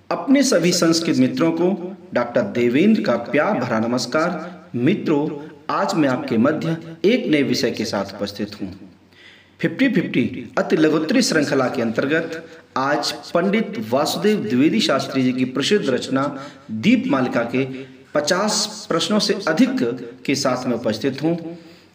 अपने सभी संस्कृत मित्रों को डॉक्टर देवेंद्र का प्यार भरा नमस्कार। मित्रों, आज मैं आपके मध्य एक नए विषय के साथ उपस्थित हूँ। 50-50 अति लघुत्तरी श्रृंखला के अंतर्गत आज पंडित वासुदेव द्विवेदी शास्त्री जी की प्रसिद्ध रचना दीपमालिका के 50 प्रश्नों से अधिक के साथ में उपस्थित हूँ।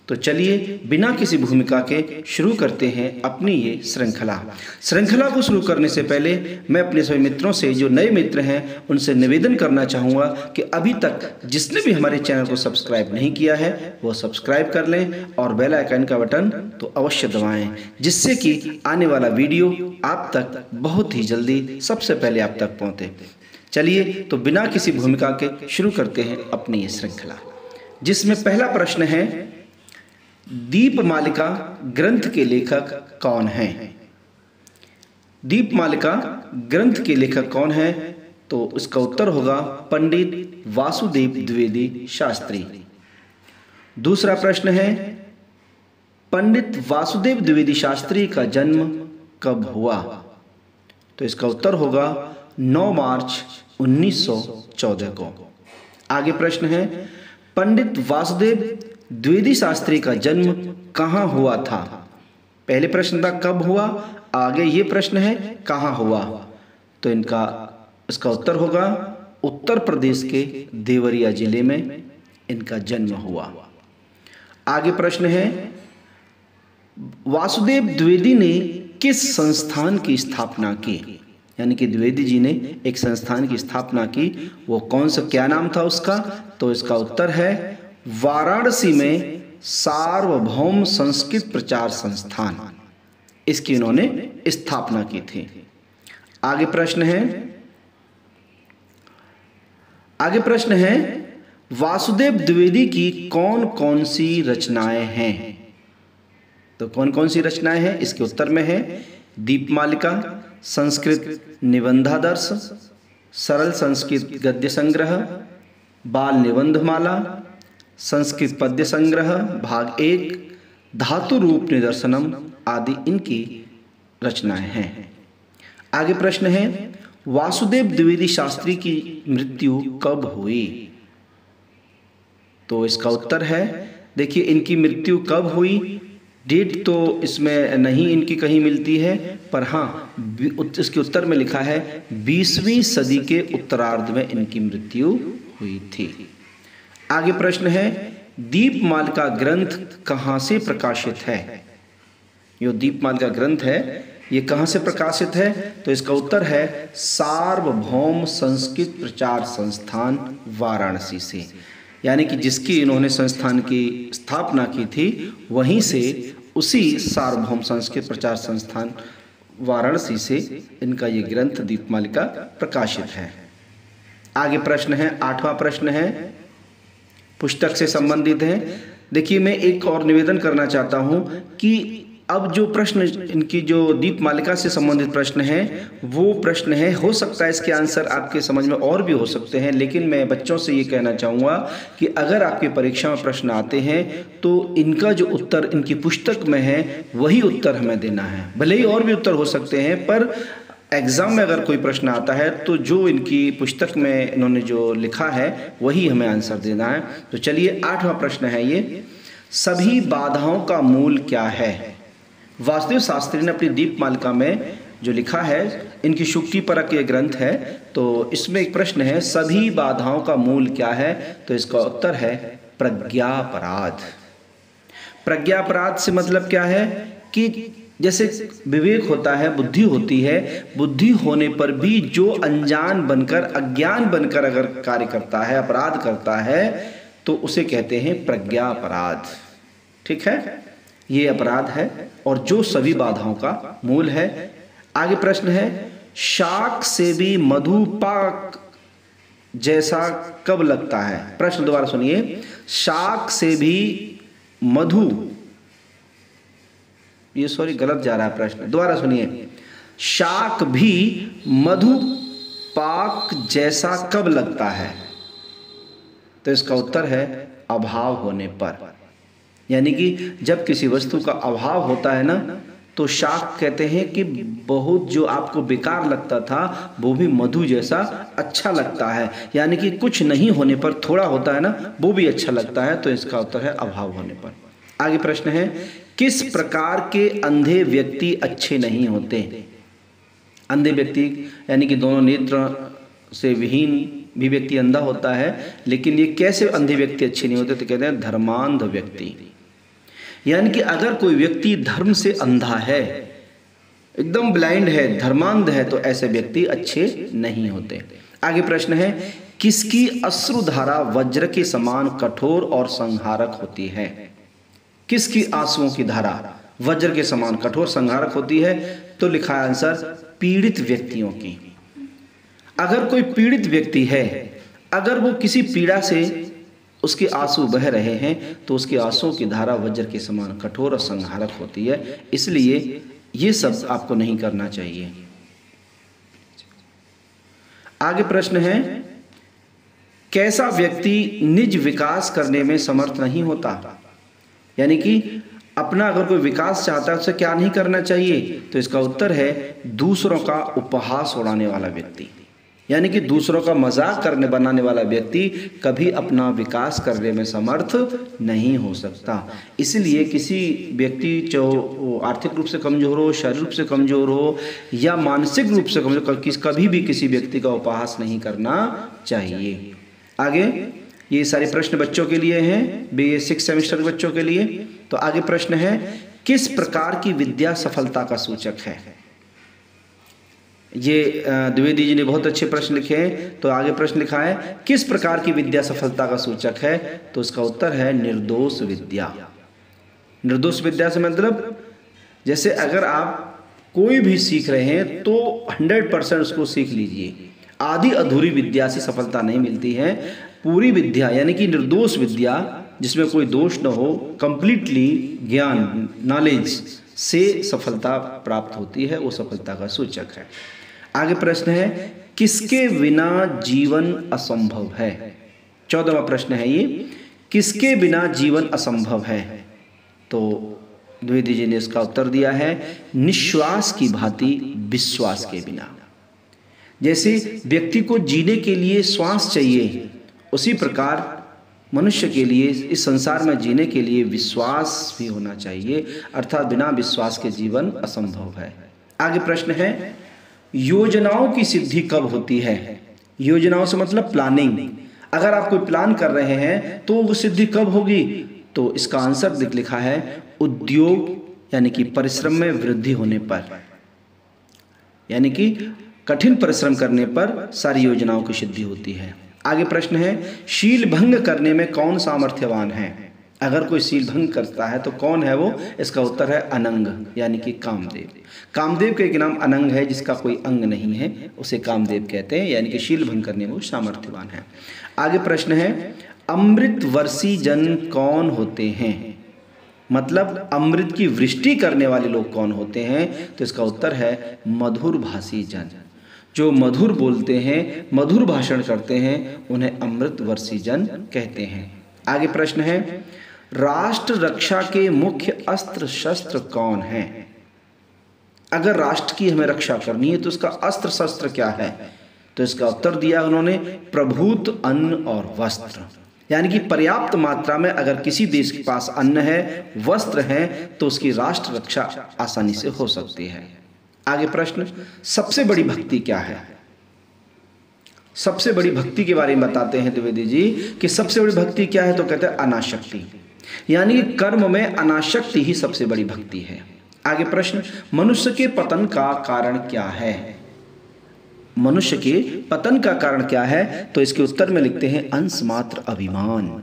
तो चलिए बिना किसी भूमिका के शुरू करते हैं अपनी ये श्रृंखला को शुरू करने से पहले मैं अपने सभी मित्रों से, जो नए मित्र हैं, उनसे निवेदन करना चाहूँगा कि अभी तक जिसने भी हमारे चैनल को सब्सक्राइब नहीं किया है वो सब्सक्राइब कर लें और बेल आइकन का बटन तो अवश्य दबाएं, जिससे कि आने वाला वीडियो आप तक बहुत ही जल्दी सबसे पहले आप तक पहुँचे। चलिए तो बिना किसी भूमिका के शुरू करते हैं अपनी ये श्रृंखला, जिसमें पहला प्रश्न है, दीपमालिका ग्रंथ के लेखक कौन हैं? दीपमालिका ग्रंथ के लेखक कौन हैं? तो इसका उत्तर होगा पंडित वासुदेव द्विवेदी शास्त्री। दूसरा प्रश्न है, पंडित वासुदेव द्विवेदी शास्त्री का जन्म कब हुआ? तो इसका उत्तर होगा 9 मार्च 1914 को। आगे प्रश्न है, पंडित वासुदेव द्विवेदी शास्त्री का जन्म कहाँ हुआ था? पहले प्रश्न था कब हुआ, आगे ये प्रश्न है कहाँ हुआ। तो इसका उत्तर होगा उत्तर प्रदेश के देवरिया जिले में इनका जन्म हुआ। आगे प्रश्न है, वासुदेव द्विवेदी ने किस संस्थान की स्थापना की? यानी कि द्विवेदी जी ने एक संस्थान की स्थापना की, वो कौन सा, क्या नाम था उसका? तो इसका उत्तर है वाराणसी में सार्वभौम संस्कृत प्रचार संस्थान, इसकी इन्होंने स्थापना की थी। आगे प्रश्न है, वासुदेव द्विवेदी की कौन कौन सी रचनाएं हैं? तो कौन कौन सी रचनाएं हैं? इसके उत्तर में है दीपमालिका, संस्कृत निबंधादर्श, सरल संस्कृत गद्य संग्रह, बाल निबंधमाला, संस्कृत पद्य संग्रह भाग 1, धातु रूप निदर्शनम आदि इनकी रचनाएं हैं। आगे प्रश्न है, वासुदेव द्विवेदी शास्त्री की मृत्यु कब हुई? तो इसका उत्तर है, देखिए इनकी मृत्यु कब हुई, डेट तो इसमें नहीं इनकी कहीं मिलती है, पर हाँ इसके उत्तर में लिखा है 20वीं सदी के उत्तरार्ध में इनकी मृत्यु हुई थी। आगे प्रश्न है, दीपमालिका ग्रंथ कहाँ से प्रकाशित है? यो दीपमालिका ग्रंथ है, ये कहाँ से प्रकाशित है? तो इसका उत्तर है सार्वभौम संस्कृत प्रचार संस्थान वाराणसी से। यानी कि जिसकी इन्होंने संस्थान की स्थापना की थी, वहीं से उसी सार्वभौम संस्कृत प्रचार संस्थान वाराणसी से इनका ये ग्रंथ दीपमालिका प्रकाशित है। आगे प्रश्न है, 8वां प्रश्न है, पुस्तक से संबंधित है। देखिए मैं एक और निवेदन करना चाहता हूं कि अब जो प्रश्न इनकी जो दीपमालिका से संबंधित प्रश्न है, वो प्रश्न है, हो सकता है इसके आंसर आपके समझ में और भी हो सकते हैं, लेकिन मैं बच्चों से ये कहना चाहूँगा कि अगर आपकी परीक्षा में प्रश्न आते हैं तो इनका जो उत्तर इनकी पुस्तक में है वही उत्तर हमें देना है। भले ही और भी उत्तर हो सकते हैं, पर एग्ज़ाम में अगर कोई प्रश्न आता है तो जो इनकी पुस्तक में इन्होंने जो लिखा है वही हमें आंसर देना है। तो चलिए 8वां प्रश्न है ये, सभी बाधाओं का मूल क्या है? वासुदेव शास्त्री ने अपनी दीपमालिका में जो लिखा है, इनकी शुक्ति परक ये ग्रंथ है, तो इसमें एक प्रश्न है, सभी बाधाओं का मूल क्या है? तो इसका उत्तर है प्रज्ञापराध। प्रज्ञापराध से मतलब क्या है कि जैसे विवेक होता है, बुद्धि होती है, बुद्धि होने पर भी जो अनजान बनकर, अज्ञान बनकर अगर कार्य करता है, अपराध करता है, तो उसे कहते हैं प्रज्ञापराध। ठीक है, ये अपराध है और जो सभी बाधाओं का मूल है। आगे प्रश्न है, शाक से भी मधु पाक जैसा कब लगता है? प्रश्न दोबारा सुनिए, शाक से भी मधु, ये सॉरी गलत जा रहा है प्रश्न, दोबारा सुनिए, शाक भी मधु पाक जैसा कब लगता है? तो इसका उत्तर है अभाव होने पर। यानी कि जब किसी वस्तु का अभाव होता है ना, तो शाक कहते हैं कि बहुत जो आपको बेकार लगता था वो भी मधु जैसा अच्छा लगता है, यानी कि कुछ नहीं होने पर थोड़ा होता है ना, वो भी अच्छा लगता है। तो इसका उत्तर है अभाव होने पर। आगे प्रश्न है, किस प्रकार के अंधे व्यक्ति अच्छे नहीं होते? अंधे व्यक्ति यानी कि दोनों नेत्र से विहीन भी व्यक्ति अंधा होता है, लेकिन ये कैसे अंधे व्यक्ति अच्छे नहीं होते? तो कहते हैं धर्मांध व्यक्ति। यानी कि अगर कोई व्यक्ति धर्म से अंधा है, एकदम ब्लाइंड है, धर्मांध है, तो ऐसे व्यक्ति अच्छे नहीं होते। आगे प्रश्न है, किसकी अश्रुधारा वज्र के समान कठोर और संहारक होती है? किसकी आंसुओं की धारा वज्र के समान कठोर संहारक होती है? तो लिखा है आंसर पीड़ित व्यक्तियों की। अगर कोई पीड़ित व्यक्ति है, अगर वो किसी पीड़ा से उसके आंसू बह रहे हैं, तो उसके आंसुओं की धारा वज्र के समान कठोर और संहारक होती है। इसलिए ये सब आपको नहीं करना चाहिए। आगे प्रश्न है, कैसा व्यक्ति निज विकास करने में समर्थ नहीं होता? यानी कि अपना अगर कोई विकास चाहता है, उसे क्या नहीं करना चाहिए? तो इसका उत्तर है दूसरों का उपहास उड़ाने वाला व्यक्ति। यानी कि दूसरों का मजाक करने बनाने वाला व्यक्ति कभी अपना विकास करने में समर्थ नहीं हो सकता। इसलिए किसी व्यक्ति जो आर्थिक रूप से कमजोर हो, शारीरिक रूप से कमजोर हो या मानसिक रूप से कमजोर, कभी भी किसी व्यक्ति का उपहास नहीं करना चाहिए। आगे ये सारे प्रश्न बच्चों के लिए हैं, BA 6 सेमेस्टर के बच्चों के लिए। तो आगे प्रश्न है, किस प्रकार की विद्या सफलता का सूचक है? ये द्विवेदी जी ने बहुत अच्छे प्रश्न लिखे हैं। तो आगे प्रश्न लिखा है, किस प्रकार की विद्या सफलता का सूचक है? तो इसका उत्तर है निर्दोष विद्या। निर्दोष विद्या से मतलब जैसे अगर आप कोई भी सीख रहे हैं तो 100% उसको सीख लीजिए। आधी अधूरी विद्या से सफलता नहीं मिलती है। पूरी विद्या यानी कि निर्दोष विद्या जिसमें कोई दोष न हो, कंप्लीटली ज्ञान नॉलेज से सफलता प्राप्त होती है, वो सफलता का सूचक है। आगे प्रश्न है, किसके बिना जीवन असंभव है? 14वां प्रश्न है ये, किसके बिना जीवन असंभव है? तो द्विवेदी जी ने इसका उत्तर दिया है निश्वास की भांति विश्वास के बिना। जैसे व्यक्ति को जीने के लिए श्वास चाहिए, उसी प्रकार मनुष्य के लिए इस संसार में जीने के लिए विश्वास भी होना चाहिए, अर्थात बिना विश्वास के जीवन असंभव है। आगे प्रश्न है, योजनाओं की सिद्धि कब होती है? योजनाओं से मतलब प्लानिंग। अगर आप कोई प्लान कर रहे हैं तो वो सिद्धि कब होगी? तो इसका आंसर लिखा है उद्योग यानी कि परिश्रम में वृद्धि होने पर, यानी कि कठिन परिश्रम करने पर सारी योजनाओं की सिद्धि होती है। आगे प्रश्न है, शील भंग करने में कौन सामर्थ्यवान है? अगर कोई शील भंग करता है तो कौन है वो? इसका उत्तर है अनंग यानी कि कामदेव। कामदेव का एक नाम अनंग है, जिसका कोई अंग नहीं है, उसे कामदेव कहते हैं, यानी कि शील भंग करने में वो सामर्थ्यवान है। आगे प्रश्न है, अमृतवर्षी जन कौन होते हैं? मतलब अमृत की वृष्टि करने वाले लोग कौन होते हैं? तो इसका उत्तर है मधुर भाषी जन। जो मधुर बोलते हैं, मधुर भाषण करते हैं, उन्हें अमृतवर्षी जन कहते हैं। आगे प्रश्न है, राष्ट्र रक्षा के मुख्य अस्त्र शस्त्र कौन है? अगर राष्ट्र की हमें रक्षा करनी है तो उसका अस्त्र शस्त्र क्या है? तो इसका उत्तर दिया उन्होंने प्रभुत अन्न और वस्त्र। यानी कि पर्याप्त मात्रा में अगर किसी देश के पास अन्न है, वस्त्र है, तो उसकी राष्ट्र रक्षा आसानी से हो सकती है। आगे प्रश्न, सबसे बड़ी भक्ति क्या है? सबसे बड़ी भक्ति के बारे में बताते हैं द्विवेदी जी कि सबसे बड़ी भक्ति क्या है? तो कहते हैं अनासक्ति, यानी कि कर्म में अनासक्ति ही सबसे बड़ी भक्ति है। आगे प्रश्न, मनुष्य के पतन का कारण क्या है? मनुष्य के पतन का कारण क्या है? तो इसके उत्तर में लिखते हैं अंश मात्र अभिमान।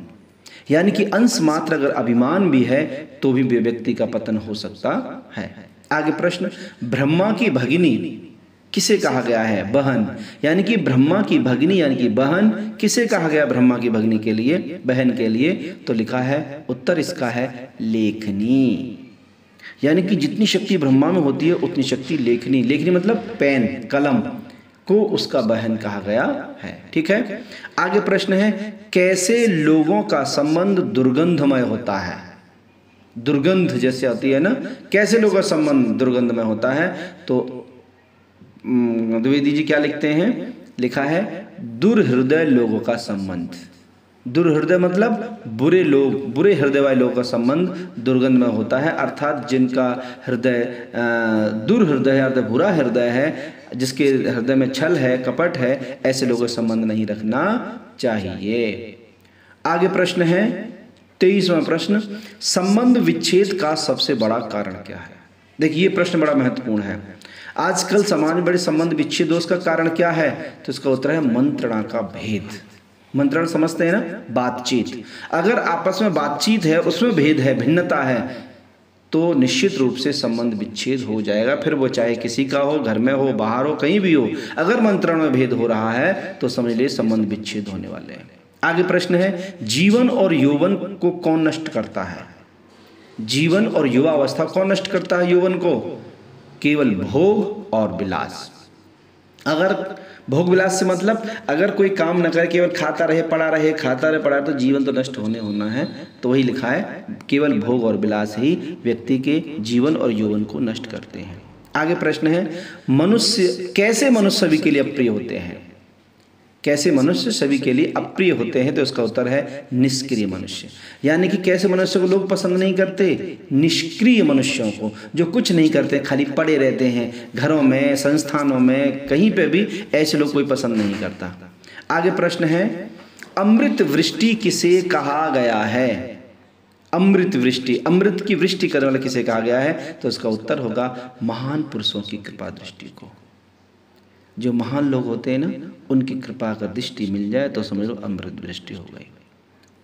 यानी कि अंश मात्र अगर अभिमान भी है तो भी व्यक्ति का पतन हो सकता है। आगे प्रश्न, ब्रह्मा की भगिनी किसे कहा गया है? बहन। यानी कि ब्रह्मा की भगिनी यानी कि बहन किसे कहा गया? ब्रह्मा की भगिनी के लिए, बहन के लिए। तो लिखा है उत्तर इसका है लेखनी। यानी कि जितनी शक्ति ब्रह्मा में होती है उतनी शक्ति लेखनी, लेखनी मतलब पेन, कलम को उसका बहन कहा गया है। ठीक है। आगे प्रश्न है, कैसे लोगों का संबंध दुर्गंधमय होता है? दुर्गंध जैसे आती है ना, कैसे लोगों का संबंध दुर्गंध में होता है? तो द्विवेदी जी क्या लिखते हैं? लिखा है दुर्हृदय लोगों का संबंध। दुर्हृदय मतलब बुरे लोग, बुरे हृदय वाले लोगों का संबंध दुर्गंध में होता है। अर्थात जिनका हृदय दुर्हृदय है अर्थात बुरा हृदय है, जिसके हृदय में छल है, कपट है, ऐसे लोगों का संबंध नहीं रखना चाहिए। आगे प्रश्न है 23वां प्रश्न, संबंध विच्छेद का सबसे बड़ा कारण क्या है? देखिए ये प्रश्न बड़ा महत्वपूर्ण है। आजकल समाज में बड़े संबंध विच्छेद, उसका कारण क्या है? तो इसका उत्तर है मंत्रणा का भेद। मंत्रण समझते हैं ना, बातचीत। अगर आपस में बातचीत है, उसमें भेद है, भिन्नता है, तो निश्चित रूप से संबंध विच्छेद हो जाएगा। फिर वो चाहे किसी का हो, घर में हो, बाहर हो, कहीं भी हो, अगर मंत्रण में भेद हो रहा है तो समझ लीजिए संबंध विच्छेद होने वाले हैं। आगे प्रश्न है जीवन और यौवन को कौन नष्ट करता है? जीवन और युवा अवस्था कौन नष्ट करता है यौवन को? केवल भोग और विलास। अगर भोग विलास से मतलब अगर कोई काम न करे, केवल खाता रहे, पड़ा रहे, खाता रहे, पड़ा रहे, तो जीवन तो नष्ट होना है। तो वही लिखा है केवल भोग और विलास ही व्यक्ति के जीवन और यौवन को नष्ट करते हैं। आगे प्रश्न है कैसे मनुष्य सभी के लिए अप्रिय होते हैं? कैसे मनुष्य सभी के लिए अप्रिय होते हैं? तो इसका उत्तर है निष्क्रिय मनुष्य। यानी कि कैसे मनुष्य को लोग पसंद नहीं करते? निष्क्रिय मनुष्यों को, जो कुछ नहीं करते, खाली पड़े रहते हैं, घरों में, संस्थानों में, कहीं पे भी, ऐसे लोग कोई पसंद नहीं करता। आगे प्रश्न है अमृत वृष्टि किसे कहा गया है? अमृत वृष्टि, अमृत की वृष्टि करने वाला किसे कहा गया है? तो इसका उत्तर होगा महान पुरुषों की कृपा दृष्टि को। जो महान लोग होते हैं ना, उनकी कृपा का दृष्टि मिल जाए तो समझ लो अमृत वृष्टि हो गई।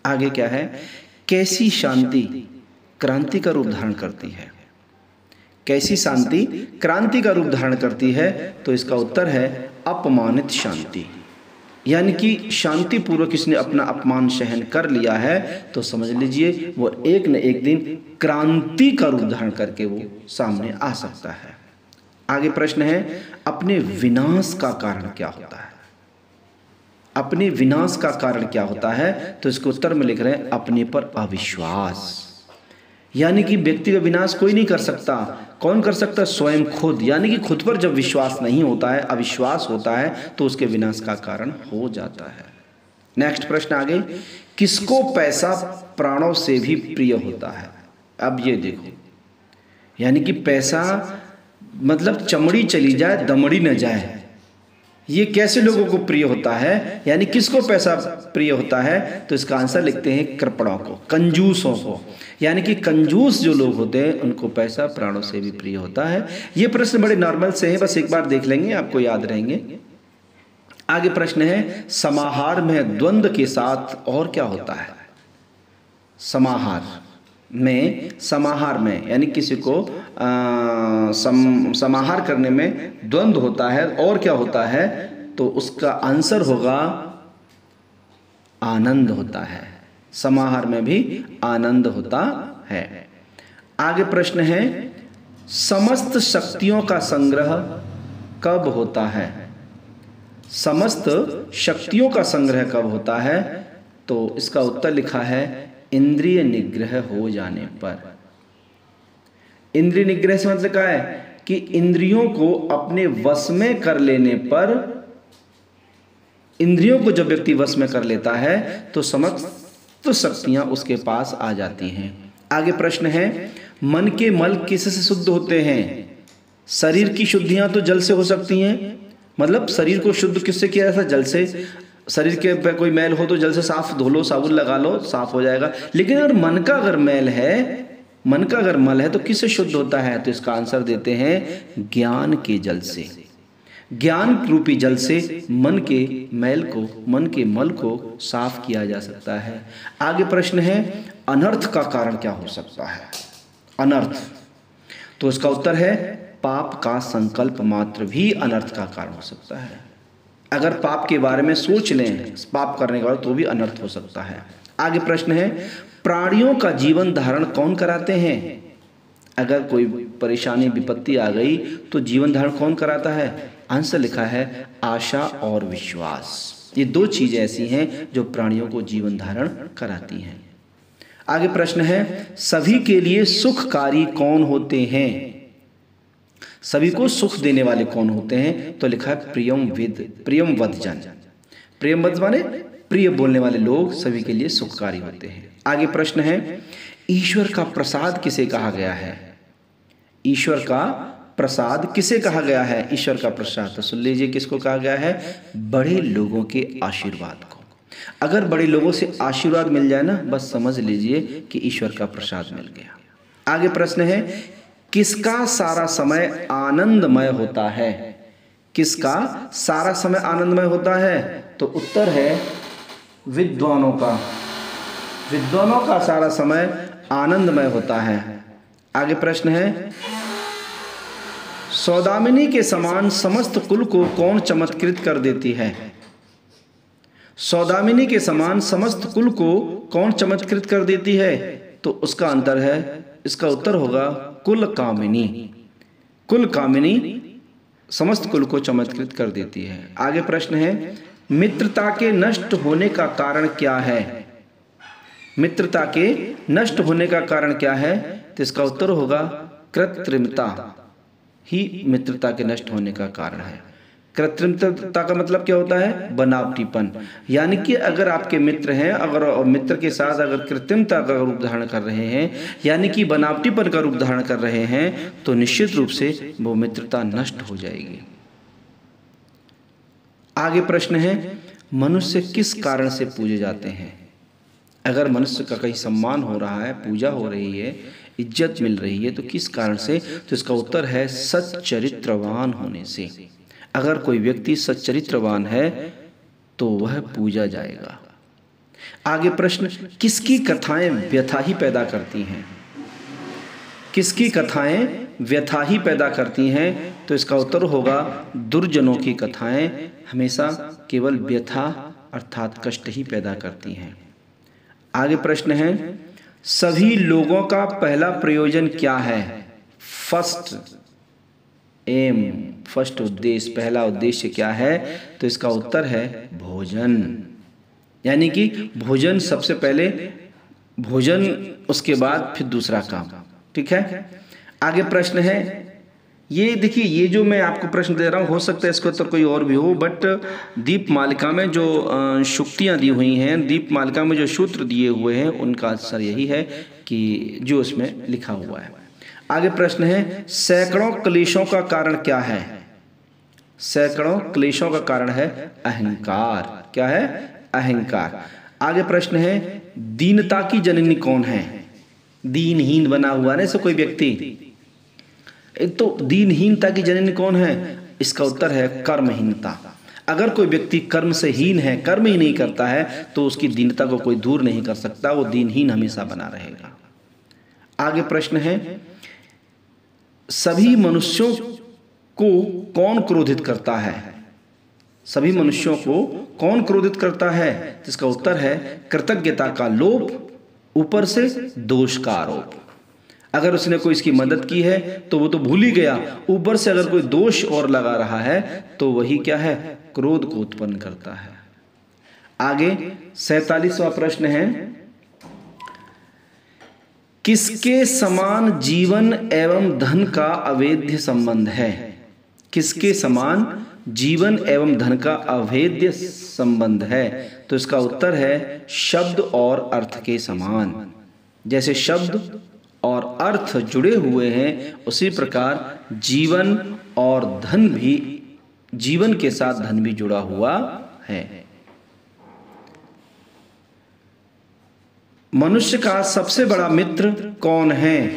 आगे क्या है कैसी शांति क्रांति का रूप धारण करती है? कैसी शांति क्रांति का रूप धारण करती है? तो इसका उत्तर है अपमानित शांति। यानी कि शांति पूर्वक किसने अपना अपमान सहन कर लिया है तो समझ लीजिए वो एक न एक दिन क्रांति का रूप धारण करके वो सामने आ सकता है। आगे प्रश्न है अपने विनाश का कारण क्या होता है? अपने विनाश का कारण क्या होता है? तो इसके उत्तर में लिख रहे हैं अपने पर अविश्वास। यानी कि व्यक्ति का विनाश कोई नहीं कर सकता। कौन कर सकता है? स्वयं खुद। यानी कि खुद पर जब विश्वास नहीं होता है, अविश्वास होता है, तो उसके विनाश का कारण हो जाता है। नेक्स्ट प्रश्न आगे किसको पैसा प्राणों से भी प्रिय होता है? अब ये देखो, यानी कि पैसा मतलब चमड़ी चली जाए दमड़ी न जाए, ये कैसे लोगों को प्रिय होता है? यानी किसको पैसा प्रिय होता है? तो इसका आंसर लिखते हैं कृपणों को, कंजूसों को। यानी कि कंजूस जो लोग होते हैं उनको पैसा प्राणों से भी प्रिय होता है। ये प्रश्न बड़े नॉर्मल से हैं, बस एक बार देख लेंगे आपको याद रहेंगे। आगे प्रश्न है समाहार में द्वंद्व के साथ और क्या होता है? समाहार में यानी किसी को समाहार करने में द्वंद्व होता है और क्या होता है? तो उसका आंसर होगा आनंद होता है। समाहार में भी आनंद होता है। आगे प्रश्न है समस्त शक्तियों का संग्रह कब होता है? समस्त शक्तियों का संग्रह कब होता है? तो इसका उत्तर लिखा है इंद्रिय निग्रह हो जाने पर। इंद्रिय निग्रह से मतलब क्या है कि इंद्रियों को अपने वश में कर लेने पर, इंद्रियों को जब व्यक्ति वश में कर लेता है तो समस्त शक्तियां उसके पास आ जाती हैं। आगे प्रश्न है मन के मल किससे शुद्ध होते हैं? शरीर की शुद्धियां तो जल से हो सकती हैं, मतलब शरीर को शुद्ध किससे किया जाता है? जल से। शरीर के पे कोई मैल हो तो जल से साफ धो लो, साबुन लगा लो, साफ हो जाएगा। लेकिन अगर मन का अगर मैल है, मन का अगर मल है तो किससे शुद्ध होता है? तो इसका आंसर देते हैं ज्ञान के जल से। ज्ञान रूपी जल से मन के मैल को, मन के मल को साफ किया जा सकता है। आगे प्रश्न है अनर्थ का कारण क्या हो सकता है? अनर्थ, तो इसका उत्तर है पाप का संकल्प मात्र भी अनर्थ का कारण हो सकता है। अगर पाप के बारे में सोच लें, पाप करने के बाद, तो भी अनर्थ हो सकता है। आगे प्रश्न है प्राणियों का जीवन धारण कौन कराते हैं? अगर कोई परेशानी विपत्ति आ गई तो जीवन धारण कौन कराता है? आंसर लिखा है आशा और विश्वास। ये दो चीजें ऐसी हैं जो प्राणियों को जीवन धारण कराती हैं। आगे प्रश्न है, सभी के लिए सुखकारी कौन होते हैं? सभी को सुख देने वाले कौन होते हैं? तो लिखा है प्रियमवद जन। प्रियमवद माने प्रिय बोलने वाले लोग सभी के लिए सुखकारी होते हैं। आगे प्रश्न है, ईश्वर का प्रसाद किसे कहा गया है? ईश्वर का प्रसाद किसे कहा गया है? ईश्वर का प्रसाद तो सुन लीजिए किसको कहा गया है? बड़े लोगों के आशीर्वाद को। अगर बड़े लोगों से आशीर्वाद मिल जाए ना, बस समझ लीजिए कि ईश्वर का प्रसाद मिल गया। आगे प्रश्न है, किसका सारा समय आनंदमय होता है? किसका सारा समय आनंदमय होता है? तो उत्तर है विद्वानों का। विद्वानों का सारा समय आनंदमय होता है। आगे प्रश्न है, सौदामिनी के समान समस्त कुल को कौन चमत्कृत कर देती है? सौदामिनी के समान समस्त कुल को कौन चमत्कृत कर देती है? तो उसका अंतर है, इसका उत्तर होगा कुल कामिनी। कुल कामिनी समस्त कुल को चमत्कृत कर देती है। आगे प्रश्न है, मित्रता के नष्ट होने का कारण क्या है? मित्रता के नष्ट होने का कारण क्या है? तो इसका उत्तर होगा कृत्रिमता ही मित्रता के नष्ट होने का कारण है। कृत्रिमता का मतलब क्या होता है? बनावटीपन। यानी कि अगर आपके मित्र हैं, अगर मित्र के साथ अगर कृत्रिमता का रूप धारण कर रहे हैं, यानी कि बनावटीपन का रूप धारण कर रहे हैं, तो निश्चित रूप से वो मित्रता नष्ट हो जाएगी। आगे प्रश्न है, मनुष्य किस कारण से पूजे जाते हैं? अगर मनुष्य का कहीं सम्मान हो रहा है, पूजा हो रही है, इज्जत मिल रही है, तो किस कारण से? तो इसका उत्तर है सच्चरित्रवान होने से। अगर कोई व्यक्ति सच्चरित्रवान है तो वह पूजा जाएगा। आगे प्रश्न, किसकी कथाएं व्यथा ही पैदा करती हैं? किसकी कथाएं व्यथा ही पैदा करती हैं? तो इसका उत्तर होगा दुर्जनों की कथाएं हमेशा केवल व्यथा अर्थात कष्ट ही पैदा करती हैं। आगे प्रश्न है, सभी लोगों का पहला प्रयोजन क्या है? फर्स्ट एम, फर्स्ट उद्देश्य, पहला उद्देश्य क्या है? तो इसका उत्तर है भोजन। यानी कि भोजन सबसे पहले, भोजन उसके बाद फिर दूसरा काम। ठीक है। आगे प्रश्न है, ये देखिए, ये जो मैं आपको प्रश्न दे रहा हूँ, हो सकता है इसका उत्तर कोई और भी हो, बट दीपमालिका में जो शुक्तियाँ दी हुई हैं, दीपमालिका में जो सूत्र दिए हुए हैं, उनका आंसर यही है कि जो इसमें लिखा हुआ है। आगे प्रश्न है, सैकड़ों क्लेशों का कारण क्या है? सैकड़ों क्लेशों का कारण है अहंकार। क्या है? अहंकार। आगे प्रश्न है, दीनता की जननी कौन है? दीनहीन बना हुआ है ना कोई व्यक्ति, तो दीनहीनता की जननी कौन है? इसका उत्तर है कर्महीनता। अगर कोई व्यक्ति कर्म से हीन है, कर्म ही नहीं करता है, तो उसकी दीनता को कोई दूर नहीं कर सकता, वो दीनहीन हमेशा बना रहेगा। आगे प्रश्न है, सभी मनुष्यों को कौन क्रोधित करता है? सभी मनुष्यों को कौन क्रोधित करता है? जिसका उत्तर है कृतज्ञता का लोभ, ऊपर से दोष का आरोप। अगर उसने कोई इसकी मदद की है तो वो तो भूल ही गया, ऊपर से अगर कोई दोष और लगा रहा है तो वही क्या है? क्रोध को उत्पन्न करता है। आगे 47वां प्रश्न है, किसके समान जीवन एवं धन का अवेद्य संबंध है? किसके समान जीवन एवं धन का अवेद्य संबंध है? तो इसका उत्तर है शब्द और अर्थ के समान। जैसे शब्द और अर्थ जुड़े हुए हैं, उसी प्रकार जीवन और धन भी, जीवन के साथ धन भी जुड़ा हुआ है। मनुष्य का सबसे बड़ा मित्र कौन है?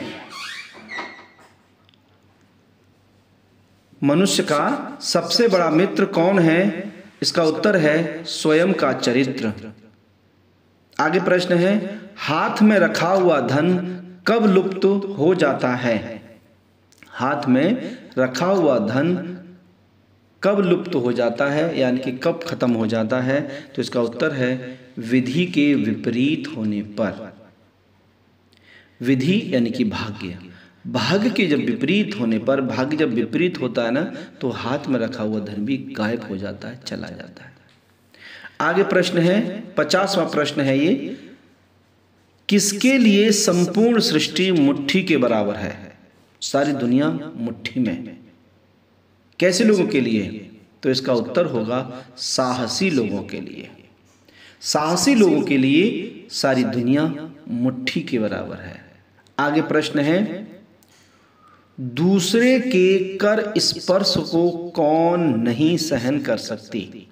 मनुष्य का सबसे बड़ा मित्र कौन है? इसका उत्तर है स्वयं का चरित्र। आगे प्रश्न है, हाथ में रखा हुआ धन कब लुप्त हो जाता है? हाथ में रखा हुआ धन कब लुप्त हो जाता है, यानी कि कब खत्म हो जाता है? तो इसका उत्तर है विधि के विपरीत होने पर। विधि यानी कि भाग्य, भाग्य के जब विपरीत होने पर, भाग्य जब विपरीत होता है ना, तो हाथ में रखा हुआ धन भी गायब हो जाता है, चला जाता है। आगे प्रश्न है 50वां प्रश्न है ये, किसके लिए संपूर्ण सृष्टि मुट्ठी के बराबर है? सारी दुनिया मुट्ठी में। कैसे लोगों के लिए? तो इसका उत्तर होगा साहसी लोगों के लिए। साहसी लोगों के लिए सारी दुनिया मुट्ठी के बराबर है। आगे प्रश्न है, दूसरे के कर स्पर्श को कौन नहीं सहन कर सकती?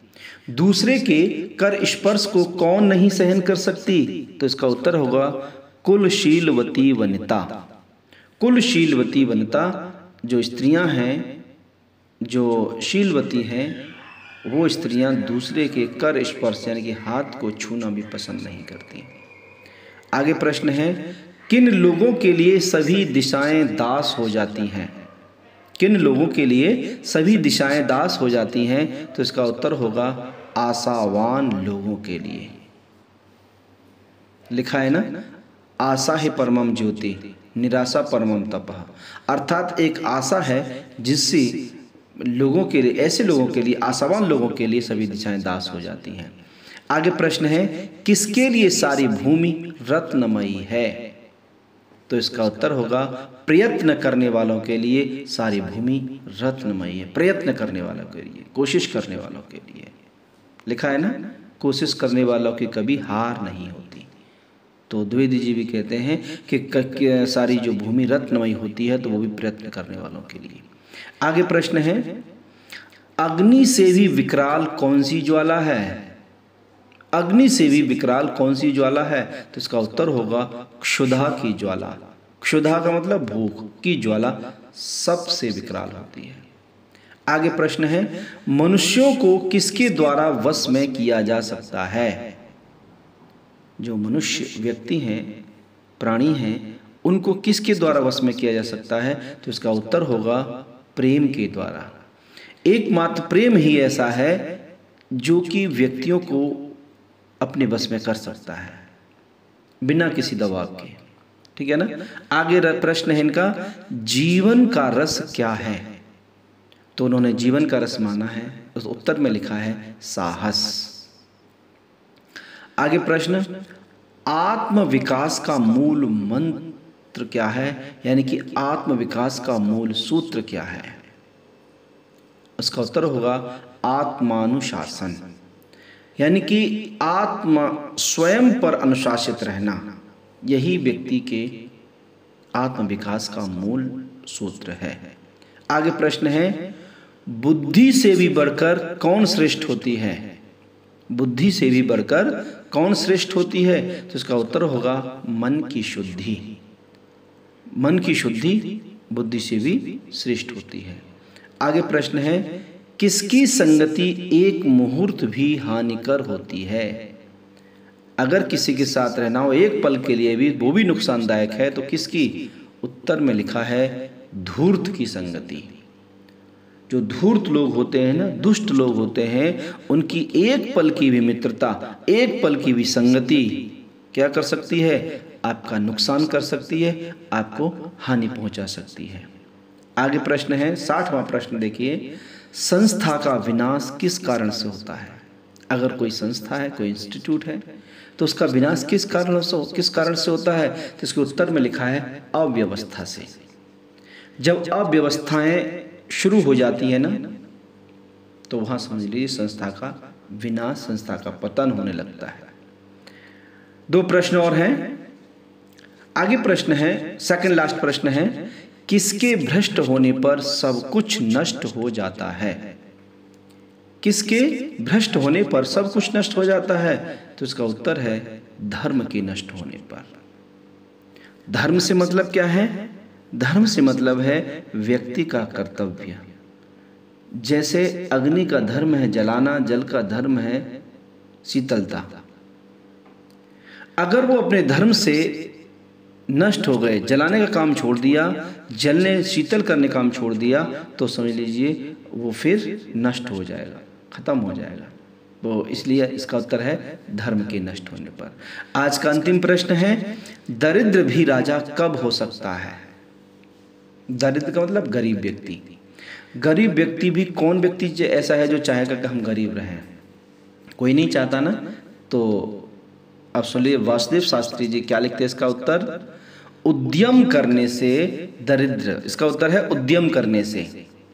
दूसरे के कर स्पर्श को कौन नहीं सहन कर सकती? तो इसका उत्तर होगा कुलशीलवती वनिता। कुलशीलवती वनिता, जो स्त्रियां हैं, जो शीलवती हैं, वो स्त्रियां दूसरे के कर स्पर्श यानी कि हाथ को छूना भी पसंद नहीं करती। आगे प्रश्न है, किन लोगों के लिए सभी दिशाएं दास हो जाती हैं? किन लोगों के लिए सभी दिशाएं दास हो जाती हैं? तो इसका उत्तर होगा आशावान लोगों के लिए। लिखा है ना, आशा ही परमम ज्योति निराशा परमम तपः। अर्थात एक आशा है जिससे लोगों के लिए, ऐसे लोगों के लिए, आशावान लोगों के लिए सभी दिशाएं दास हो जाती हैं। आगे प्रश्न है, किसके लिए सारी भूमि रत्नमयी है? तो इसका उत्तर होगा प्रयत्न करने वालों के लिए सारी भूमि रत्नमयी है। प्रयत्न करने वालों के लिए, कोशिश करने वालों के लिए। लिखा है ना, कोशिश करने वालों की कभी हार नहीं होती। तो द्विवेदी जी भी कहते हैं कि सारी जो भूमि रत्नमयी होती है तो वो भी प्रयत्न करने वालों के लिए। आगे प्रश्न है, अग्नि से भी विकराल कौन सी ज्वाला है? अग्नि से भी विकराल कौन सी ज्वाला है? तो इसका उत्तर होगा क्षुधा की ज्वाला। क्षुधा का मतलब भूख की ज्वाला सबसे विकराल होती है। आगे प्रश्न है, मनुष्यों को किसके द्वारा वश में किया जा सकता है? जो मनुष्य व्यक्ति हैं, प्राणी हैं, उनको किसके द्वारा वश में किया जा सकता है? तो इसका उत्तर होगा प्रेम के द्वारा। एकमात्र प्रेम ही ऐसा है जो कि व्यक्तियों को अपने बस में कर सकता है बिना किसी दबाव के। ठीक है ना। आगे प्रश्न है इनका, जीवन का रस क्या है? तो उन्होंने जीवन का रस माना है, उस उत्तर में लिखा है साहस। आगे प्रश्न, आत्म विकास का मूल मंत्र क्या है? यानी कि आत्म विकास का मूल सूत्र क्या है? उसका उत्तर होगा आत्मानुशासन। यानी कि आत्मा स्वयं पर अनुशासित रहना, यही व्यक्ति के आत्म विकास का मूल सूत्र है। आगे प्रश्न है, बुद्धि से भी बढ़कर कौन श्रेष्ठ होती है? बुद्धि से भी बढ़कर कौन श्रेष्ठ होती है? तो इसका उत्तर होगा मन की शुद्धि। मन की शुद्धि बुद्धि से भी श्रेष्ठ होती है। आगे प्रश्न है, किसकी संगति एक मुहूर्त भी हानिकर होती है? अगर किसी के साथ रहना हो एक पल के लिए भी, वो भी नुकसानदायक है, तो किसकी? उत्तर में लिखा है धूर्त की संगति। जो धूर्त लोग होते हैं ना, दुष्ट लोग होते हैं, उनकी एक पल की भी मित्रता, एक पल की भी संगति क्या कर सकती है? आपका नुकसान कर सकती है, आपको हानि पहुंचा सकती है। आगे प्रश्न है 60वां प्रश्न देखिए, संस्था का विनाश किस कारण से होता है? अगर कोई संस्था है, कोई इंस्टीट्यूट है, तो उसका विनाश किस कारण से होता है? तो इसके उत्तर में लिखा है अव्यवस्था से। जब अव्यवस्थाएं शुरू हो जाती है ना, तो वहां समझ लीजिए संस्था का विनाश, संस्था का पतन होने लगता है। 2 प्रश्न और हैं। आगे प्रश्न है, सेकंड लास्ट प्रश्न है, किसके भ्रष्ट होने पर सब कुछ नष्ट हो जाता है? किसके भ्रष्ट होने पर सब कुछ नष्ट हो जाता है? तो इसका उत्तर है धर्म के नष्ट होने पर। धर्म से मतलब क्या है? धर्म से मतलब है व्यक्ति का कर्तव्य। जैसे अग्नि का धर्म है जलाना, जल का धर्म है शीतलता। अगर वो अपने धर्म से नष्ट हो गए, जलाने का काम छोड़ दिया, जलने शीतल करने का काम छोड़ दिया, तो समझ लीजिए वो फिर नष्ट हो जाएगा, खत्म हो जाएगा। वो इसलिए इसका उत्तर है धर्म के नष्ट होने पर। आज का अंतिम प्रश्न है, दरिद्र भी राजा कब हो सकता है? दरिद्र का मतलब गरीब व्यक्ति। गरीब व्यक्ति भी कौन व्यक्ति ऐसा है जो चाहेगा कि हम गरीब रहें? कोई नहीं चाहता ना। तो अब सुनिए वासुदेव शास्त्री जी क्या लिखते हैं इसका उत्तर, उद्यम करने से दरिद्र। इसका उत्तर है उद्यम करने से,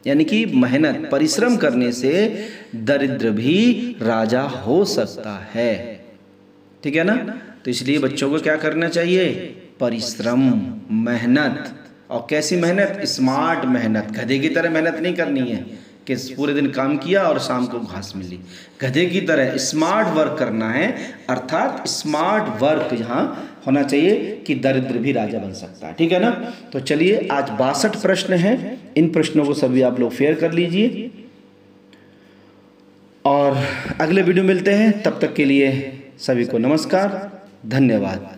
यानी कि मेहनत परिश्रम करने से दरिद्र भी राजा हो सकता है। ठीक है ना। तो इसलिए बच्चों को क्या करना चाहिए, परिश्रम, मेहनत। और कैसी मेहनत, स्मार्ट मेहनत। गधे की तरह मेहनत नहीं करनी है कि पूरे दिन काम किया और शाम को घास मिली। गधे की तरह स्मार्ट वर्क करना है, अर्थात स्मार्ट वर्क यहाँ होना चाहिए कि दरिद्र भी राजा बन सकता है। ठीक है ना। तो चलिए आज 62 प्रश्न हैं, इन प्रश्नों को सभी आप लोग शेयर कर लीजिए और अगले वीडियो मिलते हैं। तब तक के लिए सभी को नमस्कार, धन्यवाद।